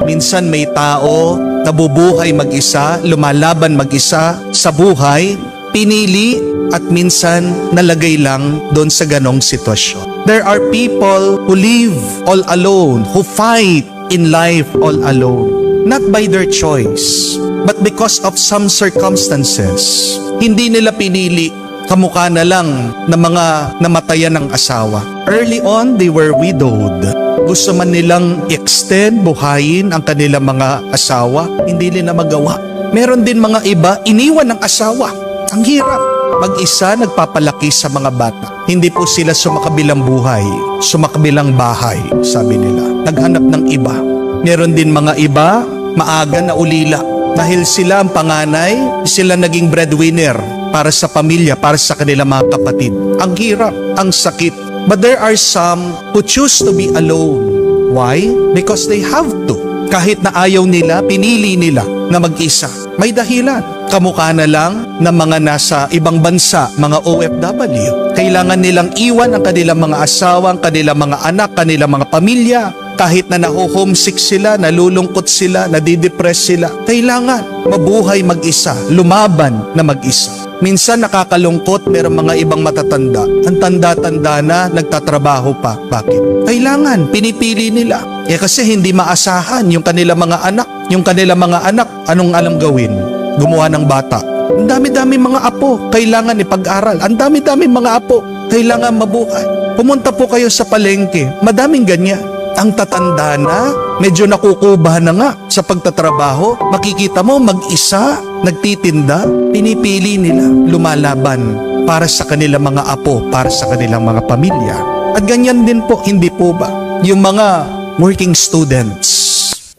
Minsan may tao nabubuhay mag-isa, lumalaban mag-isa sa buhay, pinili at minsan nalagay lang doon sa ganong sitwasyon. There are people who live all alone, who fight in life all alone. Not by their choice, but because of some circumstances. Hindi nila pinili, kamukha na lang na mga namatayan ng asawa. Early on, they were widowed. Gusto man nilang extend, buhayin ang kanilang mga asawa, hindi nila magawa. Meron din mga iba, iniwan ng asawa. Ang hirap. Mag-isa nagpapalaki sa mga bata. Hindi po sila sumakabilang buhay, sumakabilang bahay, sabi nila. Naghanap ng iba. Meron din mga iba, maaga na ulila. Dahil sila ang panganay, sila naging breadwinner para sa pamilya, para sa kanilang mga kapatid. Ang hirap, ang sakit. But there are some who choose to be alone. Why? Because they have to. Kahit na ayaw nila, pinili nila na mag-isa. May dahilan. Kamukha na lang ng mga nasa ibang bansa, mga OFW. Kailangan nilang iwan ang kanilang mga asawa, ang kanilang mga anak, kanilang mga pamilya. Kahit na naho-homesick sila, nalulungkot sila, nadidepress sila. Kailangan mabuhay mag-isa, lumaban na mag-isa. Minsan nakakalungkot, mayroong mga ibang matatanda. Ang tanda-tanda na, nagtatrabaho pa. Bakit? Kailangan, pinipili nila. Kasi hindi maasahan yung kanilang mga anak. Yung kanilang mga anak, anong alam gawin? Gumawa ng bata. Ang dami-dami mga apo, kailangan ipag-aral. Ang dami-dami mga apo, kailangan mabuhay. Pumunta po kayo sa palengke, madaming ganyan. Ang tatanda na, medyo nakukuba na nga sa pagtatrabaho. Makikita mo mag-isa, nagtitinda, pinipili nila, lumalaban para sa kanilang mga apo, para sa kanilang mga pamilya. At ganyan din po, hindi po ba? Yung mga working students,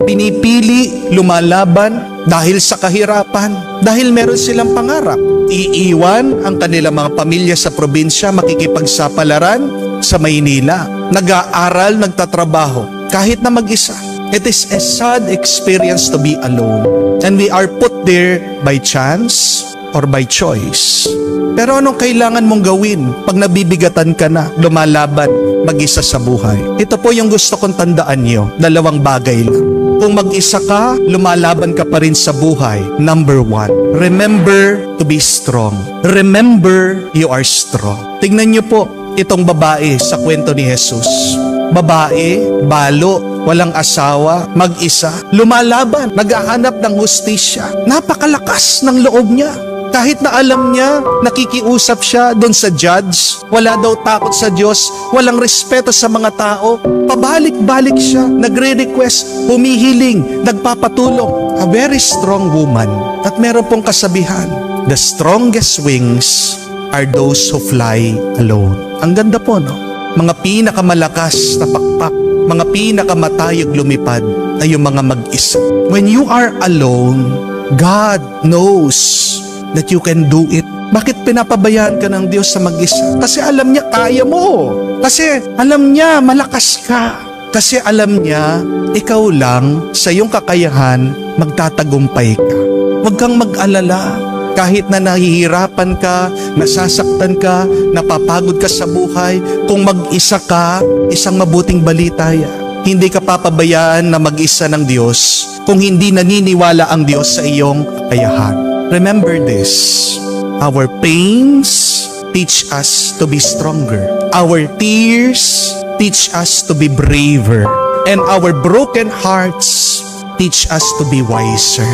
pinipili, lumalaban dahil sa kahirapan, dahil meron silang pangarap. Iiwan ang kanilang mga pamilya sa probinsya, makikipagsapalaran sa Maynila. Nag-aaral, nagtatrabaho, kahit na mag-isa. It is a sad experience to be alone. And we are put there by chance or by choice. Pero anong kailangan mong gawin pag nabibigatan ka na, lumalaban, mag-isa sa buhay? Ito po yung gusto kong tandaan nyo, dalawang bagay lang. Kung mag-isa ka, lumalaban ka pa rin sa buhay. Number one, remember to be strong. Remember you are strong. Tingnan nyo po, itong babae sa kwento ni Jesus. Babae, balo, walang asawa, mag-isa, lumalaban, naghahanap ng hustisya. Napakalakas ng loob niya. Kahit na alam niya, nakikiusap siya doon sa judge, wala daw takot sa Diyos, walang respeto sa mga tao, pabalik-balik siya, nagre-request, humihiling, nagpapatulong. A very strong woman. At meron pong kasabihan, the strongest wings are those who fly alone. Ang ganda po, no? Mga pinakamalakas na pakpak, mga pinakamatayog lumipad ay yung mga mag-isa. When you are alone, God knows that you can do it. Bakit pinapabayaan ka ng Diyos sa mag-isa? Kasi alam niya kaya mo. Kasi alam niya malakas ka. Kasi alam niya ikaw lang sa iyong kakayahan magtatagumpay ka. Huwag kang mag-alala. Kahit na nahihirapan ka, nasasaktan ka, napapagod ka sa buhay, kung mag-isa ka, isang mabuting balita yan. Hindi ka papabayaan na mag-isa ng Diyos kung hindi naniniwala ang Diyos sa iyong kakayahan. Remember this, our pains teach us to be stronger. Our tears teach us to be braver. And our broken hearts teach us to be wiser.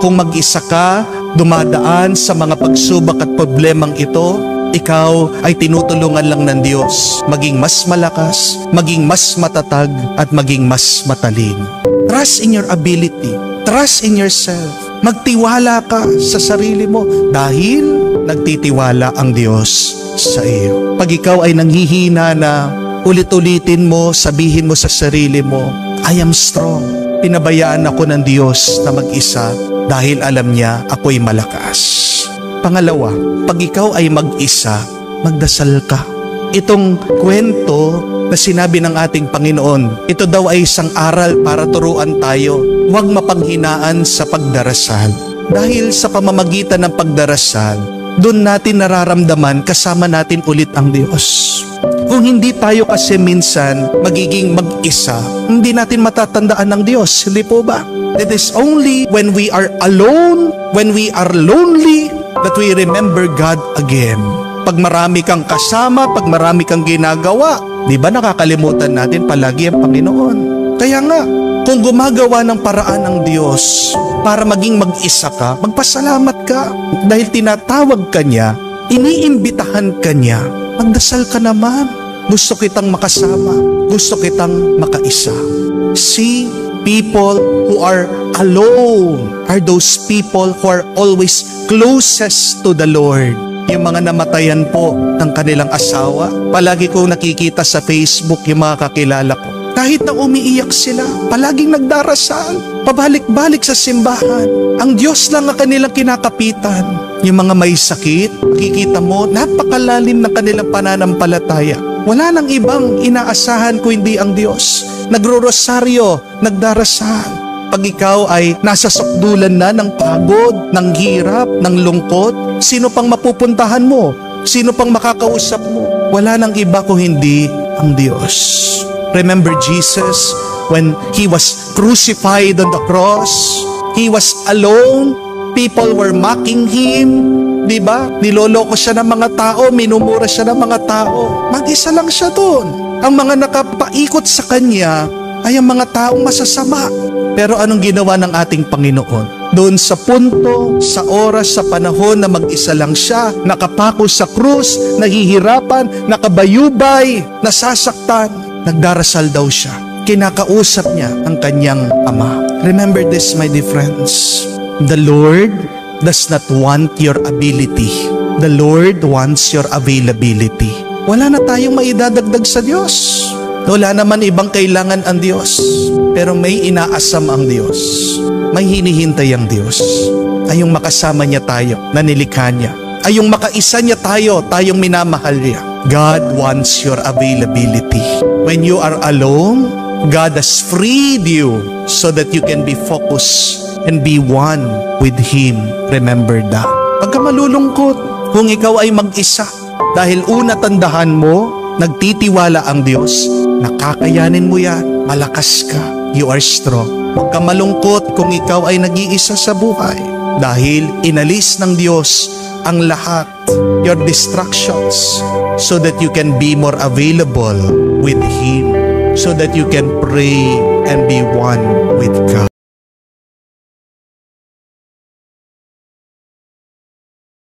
Kung mag-isa ka, dumadaan sa mga pagsubok at problemang ito, ikaw ay tinutulungan lang ng Diyos maging mas malakas, maging mas matatag, at maging mas matalino. Trust in your ability. Trust in yourself. Magtiwala ka sa sarili mo dahil nagtitiwala ang Diyos sa iyo. Pag ikaw ay nanghihina na, ulit-ulitin mo, sabihin mo sa sarili mo, I am strong. Pinabayaan ako ng Diyos na mag-isa dahil alam niya ako'y malakas. Pangalawa, pag ikaw ay mag-isa, magdasal ka. Itong kwento na sinabi ng ating Panginoon, ito daw ay isang aral para turuan tayo. Huwag mapanghinaan sa pagdarasal. Dahil sa pamamagitan ng pagdarasal, doon natin nararamdaman kasama natin ulit ang Diyos. Kung hindi tayo kasi minsan magiging mag-isa, hindi natin matatandaan ng Diyos, hindi po ba? It is only when we are alone, when we are lonely, that we remember God again. Pag marami kang kasama, pag marami kang ginagawa, di ba nakakalimutan natin palagi ang Panginoon? Kaya nga, kung gumagawa ng paraan ng Diyos para maging mag-isa ka, magpasalamat ka. Dahil tinatawag ka niya, iniimbitahan ka niya, magdasal ka naman. Gusto kitang makasama, gusto kitang makaisa. See, people who are alone are those people who are always closest to the Lord. Yung mga namatayan po ng kanilang asawa, palagi ko nakikita sa Facebook yung mga kakilala ko. Kahit na umiiyak sila, palaging nagdarasal, pabalik-balik sa simbahan. Ang Diyos lang ang kanilang kinakapitan. Yung mga may sakit, nakikita mo, napakalalim ng kanilang pananampalataya. Wala nang ibang inaasahan kung hindi ang Diyos. Nagro-rosaryo, nagdarasal. Pag ikaw ay nasa sukdulan na ng pagod, ng hirap, ng lungkot, sino pang mapupuntahan mo? Sino pang makakausap mo? Wala nang iba kung hindi ang Diyos. Remember Jesus when He was crucified on the cross? He was alone. People were mocking Him. Diba? Niloloko siya ng mga tao, minumura siya ng mga tao. Mag-isa lang siya doon. Ang mga nakapaikot sa Kanya ay ang mga taong masasama. Pero anong ginawa ng ating Panginoon? Doon sa punto, sa oras, sa panahon na mag-isa lang siya, nakapako sa krus, nahihirapan, nakabayubay, nasasaktan, nagdarasal daw siya. Kinakausap niya ang kanyang Ama. Remember this, my dear friends. The Lord does not want your ability. The Lord wants your availability. Wala na tayong maidadagdag sa Diyos. Wala naman ibang kailangan ang Diyos. Pero may inaasam ang Diyos. May hinihintay ang Diyos. Ay yung makasama niya tayo, na nilikha niya. Ay yung makaisa niya tayo, tayong minamahal niya. God wants your availability. When you are alone, God has freed you so that you can be focused and be one with Him. Remember that. Pagka malulungkot, kung ikaw ay mag-isa, dahil una tandahan mo, nagtitiwala ang Diyos, nakakayanin mo yan, malakas ka, you are strong. Huwag ka malungkot kung ikaw ay nag-iisa sa buhay, dahil inalis ng Diyos ang lahat, your distractions, so that you can be more available with Him, so that you can pray and be one with God.